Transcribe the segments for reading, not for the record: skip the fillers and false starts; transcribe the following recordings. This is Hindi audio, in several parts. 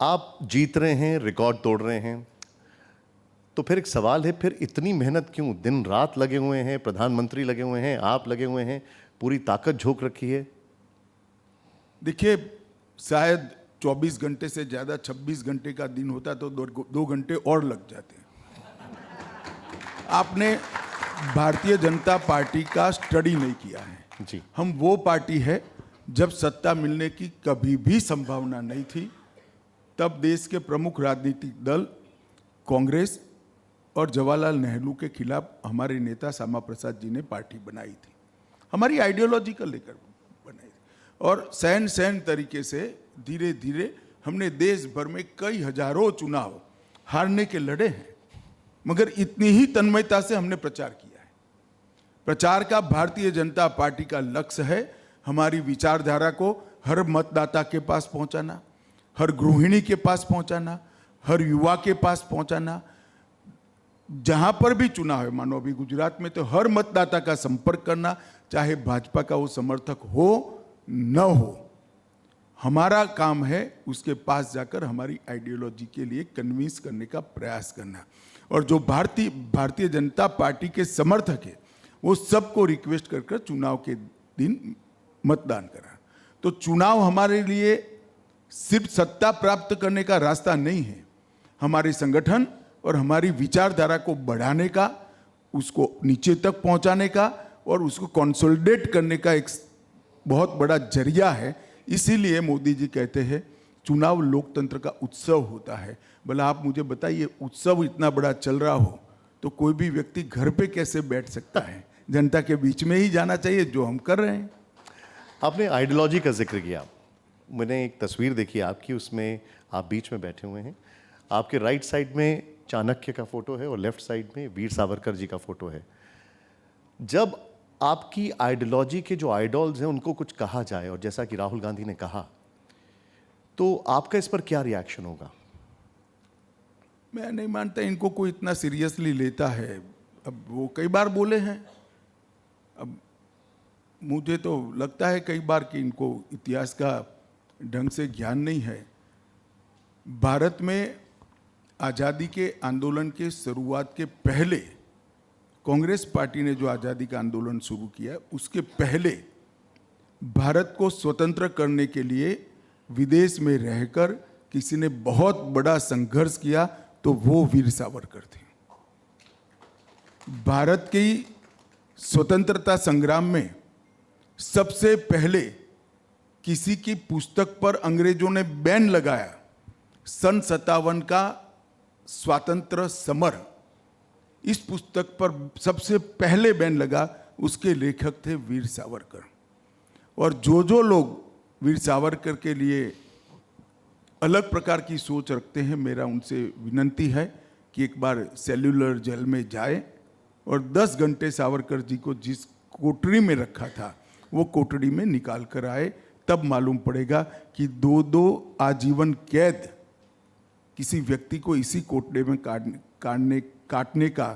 आप जीत रहे हैं, रिकॉर्ड तोड़ रहे हैं, तो फिर एक सवाल है, फिर इतनी मेहनत क्यों? दिन रात लगे हुए हैं, प्रधानमंत्री लगे हुए हैं, आप लगे हुए हैं, पूरी ताकत झोंक रखी है। देखिए, शायद 24 घंटे से ज़्यादा 26 घंटे का दिन होता तो 2 घंटे और लग जाते। आपने भारतीय जनता पार्टी का स्टडी नहीं किया है जी। हम वो पार्टी है, जब सत्ता मिलने की कभी भी संभावना नहीं थी, तब देश के प्रमुख राजनीतिक दल कांग्रेस और जवाहरलाल नेहरू के खिलाफ हमारे नेता श्यामा प्रसाद जी ने पार्टी बनाई थी। हमारी आइडियोलॉजी को लेकर बनाई थी और सहन तरीके से धीरे धीरे हमने देश भर में कई हजारों चुनाव हारने के लड़े हैं, मगर इतनी ही तन्मयता से हमने प्रचार किया है। प्रचार का भारतीय जनता पार्टी का लक्ष्य है हमारी विचारधारा को हर मतदाता के पास पहुंचाना, हर गृहिणी के पास पहुंचाना, हर युवा के पास पहुंचाना। जहां पर भी चुनाव है, मानो अभी गुजरात में, तो हर मतदाता का संपर्क करना, चाहे भाजपा का वो समर्थक हो न हो। हमारा काम है उसके पास जाकर हमारी आइडियोलॉजी के लिए कन्विंस करने का प्रयास करना। और जो भारतीय जनता पार्टी के समर्थक है, वो सबको रिक्वेस्ट कर चुनाव के दिन मतदान करा। तो चुनाव हमारे लिए सिर्फ सत्ता प्राप्त करने का रास्ता नहीं है, हमारे संगठन और हमारी विचारधारा को बढ़ाने का, उसको नीचे तक पहुंचाने का और उसको कंसोलिडेट करने का एक बहुत बड़ा जरिया है। इसीलिए मोदी जी कहते हैं चुनाव लोकतंत्र का उत्सव होता है। भला आप मुझे बताइए, उत्सव इतना बड़ा चल रहा हो तो कोई भी व्यक्ति घर पे कैसे बैठ सकता है? जनता के बीच में ही जाना चाहिए, जो हम कर रहे हैं। आपने आइडियोलॉजी का जिक्र किया, मैंने एक तस्वीर देखी आपकी, उसमें आप बीच में बैठे हुए हैं, आपके राइट साइड में चाणक्य का फोटो है और लेफ्ट साइड में वीर सावरकर जी का फोटो है। जब आपकी आइडियोलॉजी के जो आइडॉल्स हैं उनको कुछ कहा जाए, और जैसा कि राहुल गांधी ने कहा, तो आपका इस पर क्या रिएक्शन होगा? मैं नहीं मानता इनको कोई इतना सीरियसली लेता है। अब वो कई बार बोले हैं, अब मुझे तो लगता है कई बार कि इनको इतिहास का ढंग से ज्ञान नहीं है। भारत में आज़ादी के आंदोलन के शुरुआत के पहले, कांग्रेस पार्टी ने जो आज़ादी का आंदोलन शुरू किया, उसके पहले भारत को स्वतंत्र करने के लिए विदेश में रहकर किसी ने बहुत बड़ा संघर्ष किया, तो वो वीर सावरकर थे। भारत की स्वतंत्रता संग्राम में सबसे पहले किसी की पुस्तक पर अंग्रेजों ने बैन लगाया, सन 57 का स्वातंत्र समर, इस पुस्तक पर सबसे पहले बैन लगा, उसके लेखक थे वीर सावरकर। और जो लोग वीर सावरकर के लिए अलग प्रकार की सोच रखते हैं, मेरा उनसे विनंती है कि एक बार सेल्युलर जेल में जाए और 10 घंटे सावरकर जी को जिस कोठरी में रखा था वो कोठरी में निकाल कर आए, तब मालूम पड़ेगा कि 2 आजीवन कैद किसी व्यक्ति को इसी कोठरी में काटने का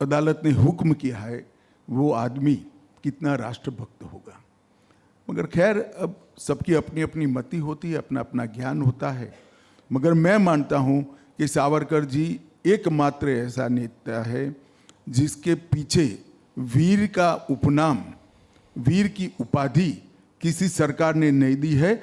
अदालत ने हुक्म किया है, वो आदमी कितना राष्ट्रभक्त होगा। मगर खैर, अब सबकी अपनी अपनी मति होती है, अपना अपना ज्ञान होता है। मगर मैं मानता हूँ कि सावरकर जी एकमात्र ऐसा नेता है जिसके पीछे वीर का उपनाम, वीर की उपाधि किसी सरकार ने नहीं दी है,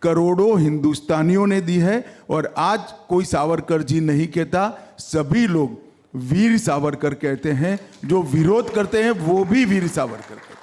करोड़ों हिंदुस्तानियों ने दी है। और आज कोई सावरकर जी नहीं कहता, सभी लोग वीर सावरकर कहते हैं। जो विरोध करते हैं वो भी वीर सावरकर कहते हैं।